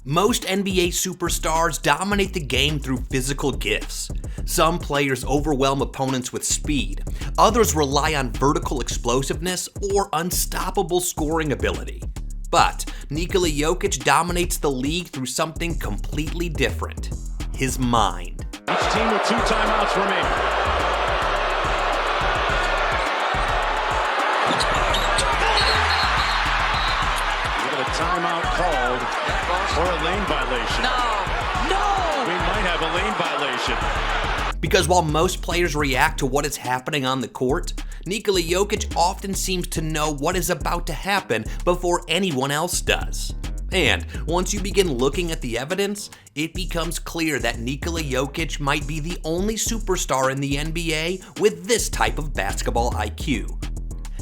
Most NBA superstars dominate the game through physical gifts. Some players overwhelm opponents with speed. Others rely on vertical explosiveness or unstoppable scoring ability. But Nikola Jokic dominates the league through something completely different: his mind. Each team with 2 timeouts remaining. Timeout called or a lane violation. No! We might have a lane violation. Because while most players react to what is happening on the court, Nikola Jokic often seems to know what is about to happen before anyone else does. And once you begin looking at the evidence, it becomes clear that Nikola Jokic might be the only superstar in the NBA with this type of basketball IQ.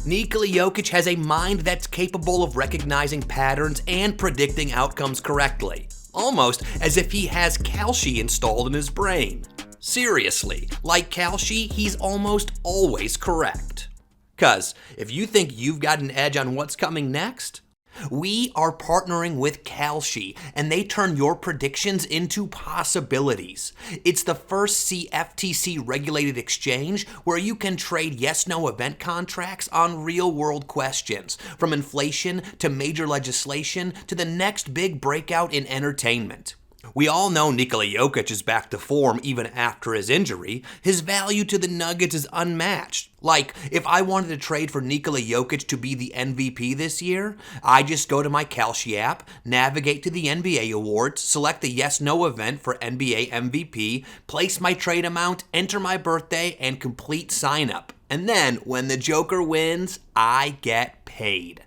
Nikola Jokic has a mind that's capable of recognizing patterns and predicting outcomes correctly, almost as if he has Kalshi installed in his brain. Seriously, like Kalshi, he's almost always correct. 'Cause if you think you've got an edge on what's coming next, we are partnering with Kalshi, and they turn your predictions into possibilities. It's the first CFTC regulated exchange where you can trade yes-no event contracts on real-world questions, from inflation to major legislation to the next big breakout in entertainment. We all know Nikola Jokic is back to form even after his injury. His value to the Nuggets is unmatched. Like, if I wanted to trade for Nikola Jokic to be the MVP this year, I just go to my Kalshi app, navigate to the NBA awards, select the yes-no event for NBA MVP, place my trade amount, enter my birthday, and complete sign-up. And then, when the Joker wins, I get paid.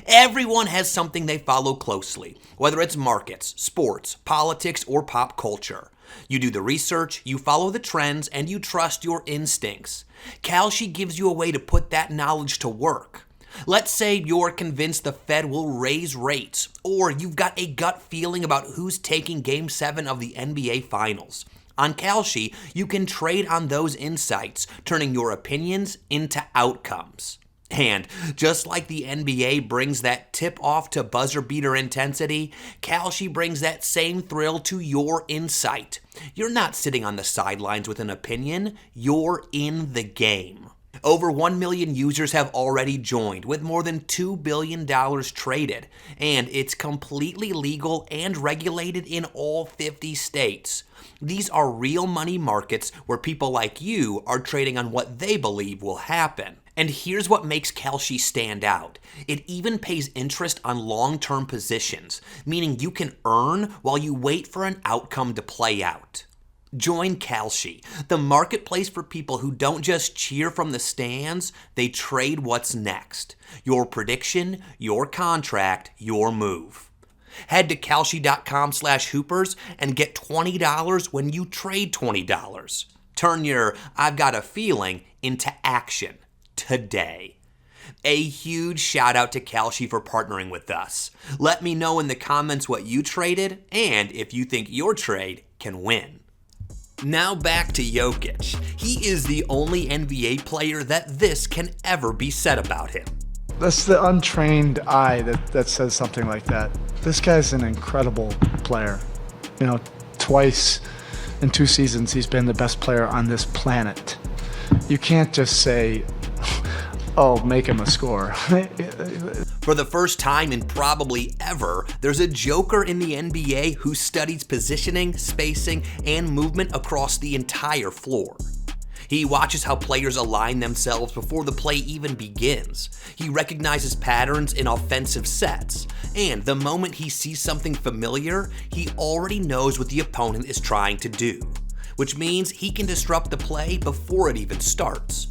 Everyone has something they follow closely, whether it's markets, sports, politics, or pop culture. You do the research, you follow the trends, and you trust your instincts. Kalshi gives you a way to put that knowledge to work. Let's say you're convinced the Fed will raise rates, or you've got a gut feeling about who's taking Game 7 of the NBA Finals. On Kalshi, you can trade on those insights, turning your opinions into outcomes. And just like the NBA brings that tip-off to buzzer-beater intensity, Kalshi brings that same thrill to your insight. You're not sitting on the sidelines with an opinion, you're in the game. Over 1 million users have already joined, with more than $2 billion traded, and it's completely legal and regulated in all 50 states. These are real money markets where people like you are trading on what they believe will happen. And here's what makes Kalshi stand out. It even pays interest on long-term positions, meaning you can earn while you wait for an outcome to play out. Join Kalshi, the marketplace for people who don't just cheer from the stands, they trade what's next. Your prediction, your contract, your move. Head to Kalshi.com/hoopers and get $20 when you trade $20. Turn your "I've got a feeling" into action today. A huge shout out to Kalshi for partnering with us. Let me know in the comments what you traded and if you think your trade can win. Now back to Jokic. He is the only NBA player that this can ever be said about him. That's the untrained eye that says something like that. This guy's an incredible player. You know, twice in 2 seasons he's been the best player on this planet. You can't just say, oh, make him a scorer. For the first time in probably ever, there's a joker in the NBA who studies positioning, spacing, and movement across the entire floor. He watches how players align themselves before the play even begins. He recognizes patterns in offensive sets, and the moment he sees something familiar, he already knows what the opponent is trying to do, which means he can disrupt the play before it even starts.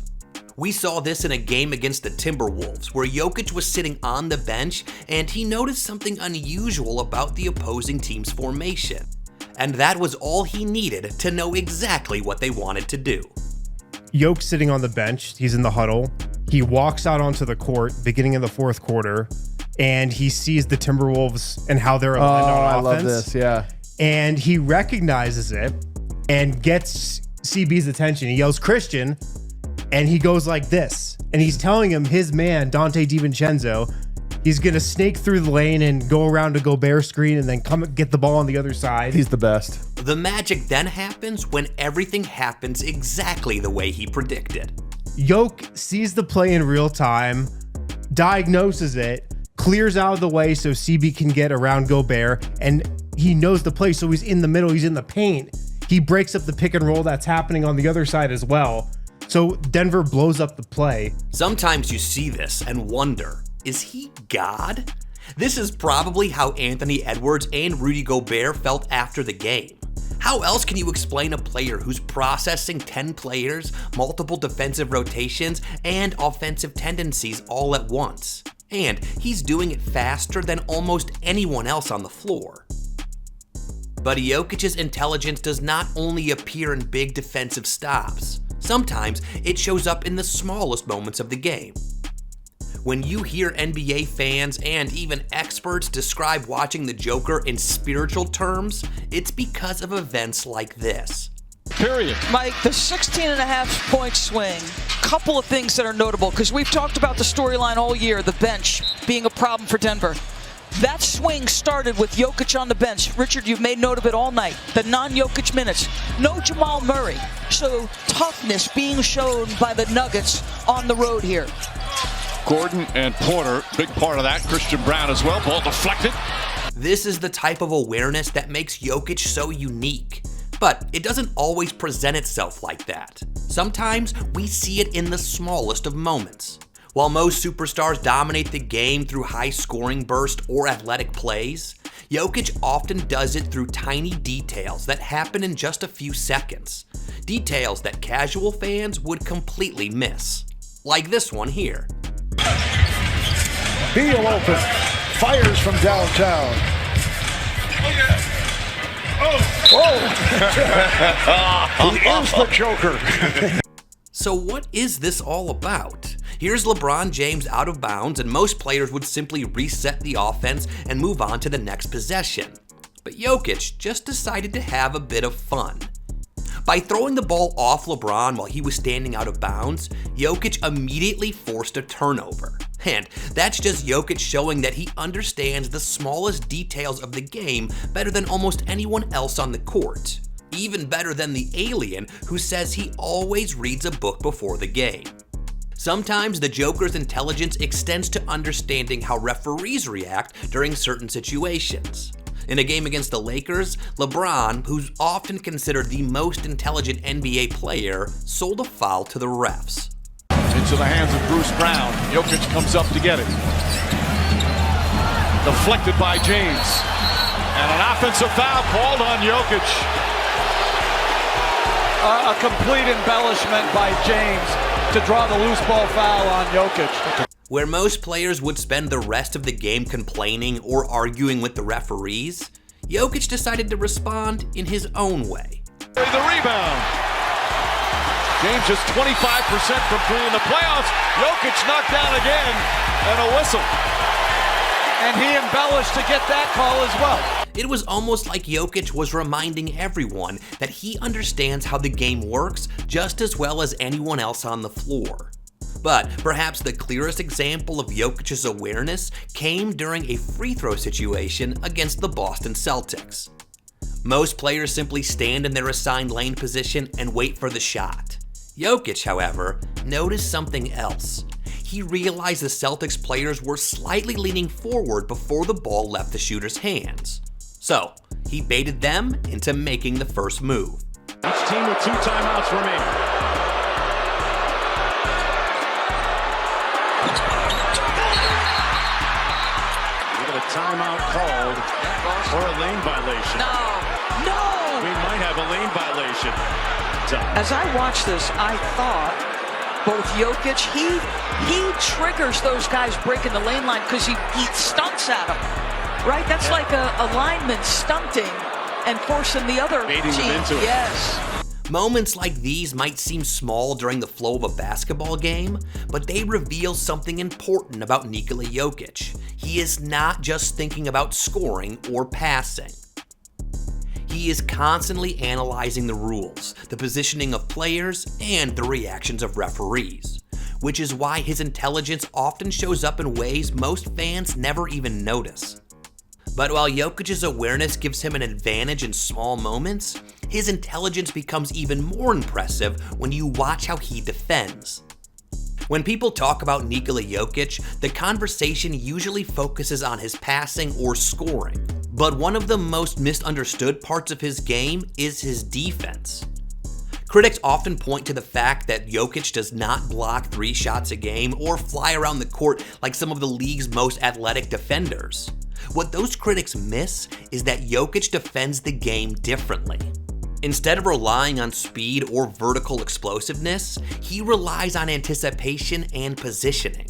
We saw this in a game against the Timberwolves, where Jokic was sitting on the bench and he noticed something unusual about the opposing team's formation. And that was all he needed to know exactly what they wanted to do. Jokic sitting on the bench, he's in the huddle. He walks out onto the court beginning in the fourth quarter, and he sees the Timberwolves and how they're aligned on offense. I love this, yeah. And he recognizes it and gets CB's attention. He yells, "Christian," and he goes like this. And he's telling him his man, Dante DiVincenzo, He's going to snake through the lane and go around to Gobert screen and then come get the ball on the other side. He's the best. The magic then happens when everything happens exactly the way he predicted. Jokic sees the play in real time, diagnoses it, clears out of the way so CB can get around Gobert, and he knows the play, so he's in the middle, he's in the paint. He breaks up the pick and roll that's happening on the other side as well. So Denver blows up the play. Sometimes you see this and wonder, is he God? This is probably how Anthony Edwards and Rudy Gobert felt after the game. How else can you explain a player who's processing 10 players, multiple defensive rotations, and offensive tendencies all at once? And he's doing it faster than almost anyone else on the floor. But Jokic's intelligence does not only appear in big defensive stops. Sometimes it shows up in the smallest moments of the game. When you hear NBA fans and even experts describe watching the Joker in spiritual terms, it's because of events like this. Period. Mike, the 16.5-point swing, couple of things that are notable, because we've talked about the storyline all year, the bench being a problem for Denver. That swing started with Jokic on the bench. Richard, you've made note of it all night. The non-Jokic minutes. No Jamal Murray. So toughness being shown by the Nuggets on the road here. Gordon and Porter, big part of that. Christian Brown as well. Ball deflected. This is the type of awareness that makes Jokic so unique. But it doesn't always present itself like that. Sometimes we see it in the smallest of moments. While most superstars dominate the game through high-scoring bursts or athletic plays, Jokic often does it through tiny details that happen in just a few seconds. Details that casual fans would completely miss. Like this one here. Beal open, fires from downtown. Oh! He is the Joker. So what is this all about? Here's LeBron James out of bounds, and most players would simply reset the offense and move on to the next possession. But Jokic just decided to have a bit of fun. By throwing the ball off LeBron while he was standing out of bounds, Jokic immediately forced a turnover. And that's just Jokic showing that he understands the smallest details of the game better than almost anyone else on the court. Even better than the alien who says he always reads a book before the game. Sometimes the Joker's intelligence extends to understanding how referees react during certain situations. In a game against the Lakers, LeBron, who's often considered the most intelligent NBA player, sold a foul to the refs. Into the hands of Bruce Brown. Jokic comes up to get it. Deflected by James. And an offensive foul called on Jokic. A complete embellishment by James to draw the loose ball foul on Jokic. Where most players would spend the rest of the game complaining or arguing with the referees, Jokic decided to respond in his own way. The rebound. James just 25% from three in the playoffs. Jokic knocked down again, and a whistle. And he embellished to get that call as well. It was almost like Jokic was reminding everyone that he understands how the game works just as well as anyone else on the floor. But perhaps the clearest example of Jokic's awareness came during a free throw situation against the Boston Celtics. Most players simply stand in their assigned lane position and wait for the shot. Jokic, however, noticed something else. He realized the Celtics players were slightly leaning forward before the ball left the shooter's hands. So, he baited them into making the first move. Each team with 2 timeouts remaining. We got a timeout called for a lane violation. No! We might have a lane violation. As I watched this, I thought both Jokic, he triggers those guys breaking the lane line because he stunts at them, right? That's like a lineman stunting and forcing the other Baiting team. them into it. Yes. Moments like these might seem small during the flow of a basketball game, but they reveal something important about Nikola Jokic. He is not just thinking about scoring or passing. He is constantly analyzing the rules, the positioning of players, and the reactions of referees. which is why his intelligence often shows up in ways most fans never even notice. But while Jokic's awareness gives him an advantage in small moments, his intelligence becomes even more impressive when you watch how he defends. When people talk about Nikola Jokic, the conversation usually focuses on his passing or scoring. But one of the most misunderstood parts of his game is his defense. Critics often point to the fact that Jokic does not block 3 shots a game or fly around the court like some of the league's most athletic defenders. What those critics miss is that Jokic defends the game differently. Instead of relying on speed or vertical explosiveness, he relies on anticipation and positioning.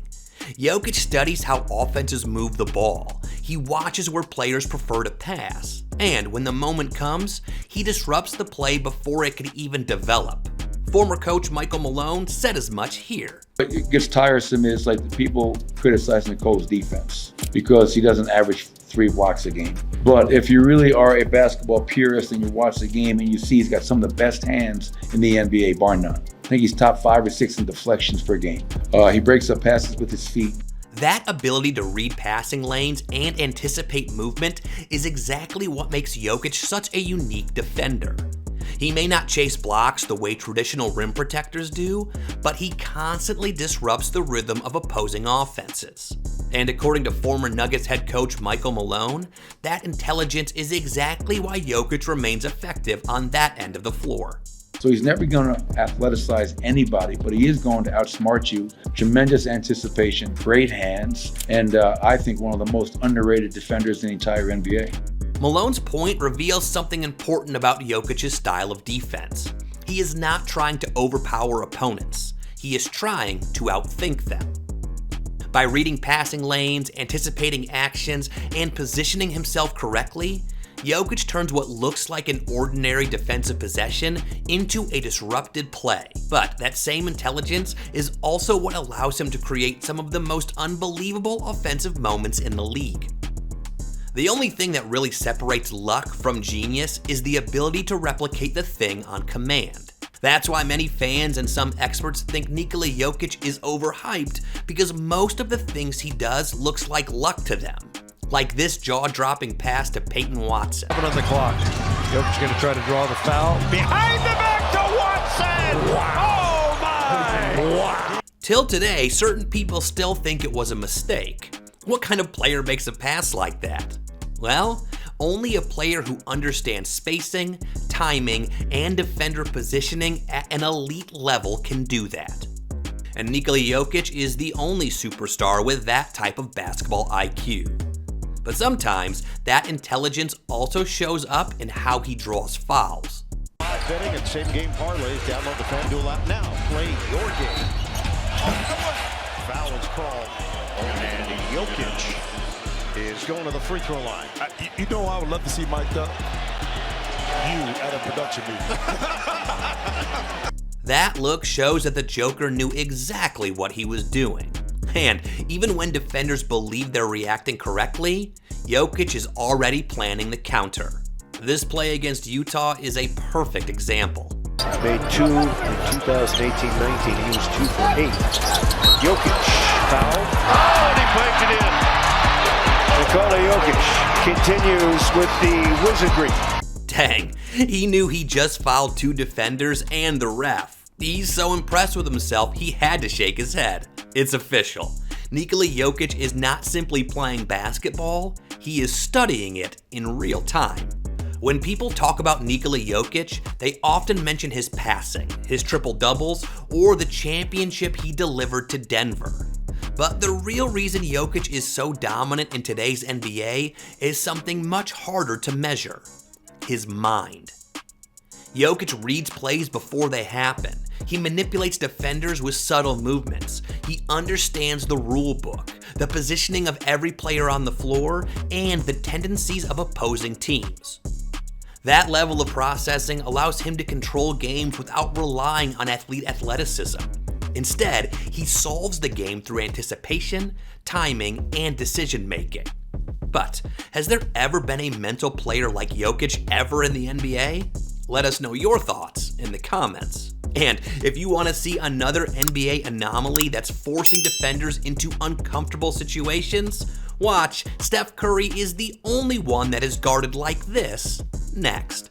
Jokic studies how offenses move the ball. He watches where players prefer to pass. And when the moment comes, he disrupts the play before it can even develop. Former coach Michael Malone said as much here. What gets tiresome is like the people criticizing Nicole's defense because he doesn't average 3 blocks a game. But if you really are a basketball purist and you watch the game and you see he's got some of the best hands in the NBA, bar none. I think he's top 5 or 6 in deflections per game. He breaks up passes with his feet. That ability to read passing lanes and anticipate movement is exactly what makes Jokic such a unique defender. He may not chase blocks the way traditional rim protectors do, but he constantly disrupts the rhythm of opposing offenses. And according to former Nuggets head coach Michael Malone, that intelligence is exactly why Jokic remains effective on that end of the floor. So he's never going to athleticize anybody, but he is going to outsmart you. Tremendous anticipation, great hands, and I think one of the most underrated defenders in the entire NBA. Malone's point reveals something important about Jokic's style of defense. He is not trying to overpower opponents. He is trying to outthink them. By reading passing lanes, anticipating actions, and positioning himself correctly, Jokic turns what looks like an ordinary defensive possession into a disrupted play. But that same intelligence is also what allows him to create some of the most unbelievable offensive moments in the league. The only thing that really separates luck from genius is the ability to replicate the thing on command. That's why many fans and some experts think Nikola Jokic is overhyped, because most of the things he does looks like luck to them. Like this jaw-dropping pass to Peyton Watson. On the clock. Jokic going to try to draw the foul. Behind the back to Watson! Wow. Oh my! Wow. Till today, certain people still think it was a mistake. What kind of player makes a pass like that? Well, only a player who understands spacing, timing, and defender positioning at an elite level can do that. And Nikola Jokic is the only superstar with that type of basketball IQ. But sometimes, that intelligence also shows up in how he draws fouls. Live betting and same-game parlays. Download the FanDuel app now. Play your game. Foul is called. And Jokic is going to the free throw line. You know I would love to see Mike Duck. You at a production meeting. That look shows that the Joker knew exactly what he was doing. And even when defenders believe they're reacting correctly, Jokic is already planning the counter. This play against Utah is a perfect example. Made 2 in 2018-19. He was 2 for 8. Jokic foul. Oh, and he plays it in. Nikola Jokic continues with the wizardry. Dang, he knew he just fouled 2 defenders and the ref. He's so impressed with himself, he had to shake his head. It's official. Nikola Jokic is not simply playing basketball, he is studying it in real time. When people talk about Nikola Jokic, they often mention his passing, his triple-doubles, or the championship he delivered to Denver. But the real reason Jokic is so dominant in today's NBA is something much harder to measure: his mind. Jokic reads plays before they happen. He manipulates defenders with subtle movements. He understands the rule book, the positioning of every player on the floor, and the tendencies of opposing teams. That level of processing allows him to control games without relying on athleticism. Instead, he solves the game through anticipation, timing, and decision-making. But has there ever been a mental player like Jokic ever in the NBA? Let us know your thoughts in the comments And if you want to see another NBA anomaly that's forcing defenders into uncomfortable situations, watch Steph Curry is the only one that is guarded like this next.